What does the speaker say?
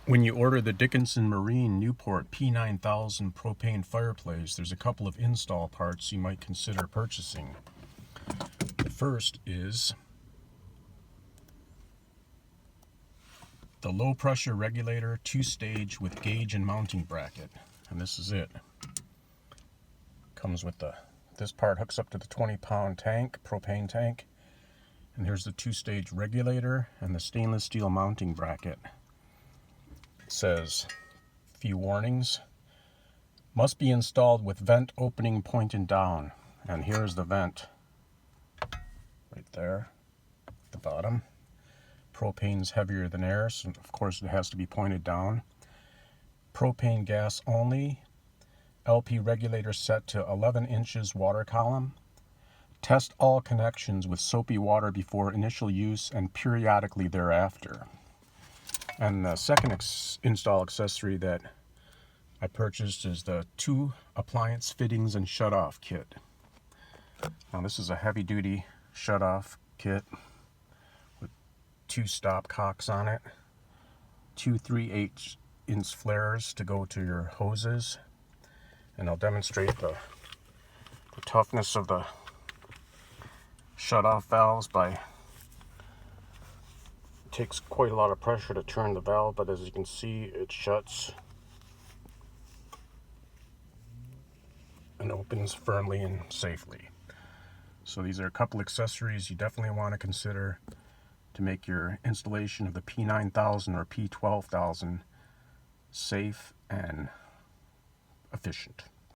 When you order the Dickinson Marine Newport P9000 propane fireplace, there's a couple of install parts you might consider purchasing. The first is the low pressure regulator 2-stage with gauge and mounting bracket, and this is it. Comes with this part hooks up to the 20-pound tank, propane tank, and here's the 2-stage regulator and the stainless steel mounting bracket. It says a few warnings. Must be installed with vent opening pointed down, and here's the vent right there at the bottom. Propane's heavier than air, so of course it has to be pointed down. Propane gas only. LP regulator set to 11 inches water column. Test all connections with soapy water before initial use and periodically thereafter. And the second install accessory that I purchased is the 2 appliance fittings and shutoff kit. Now this is a heavy duty shutoff kit with 2 stop cocks on it, 2 3/8-inch flares to go to your hoses, and I'll demonstrate the toughness of the shutoff valves by, it takes quite a lot of pressure to turn the valve, but as you can see it shuts and opens firmly and safely. So these are a couple accessories you definitely want to consider to make your installation of the P9000 or P12000 safe and efficient.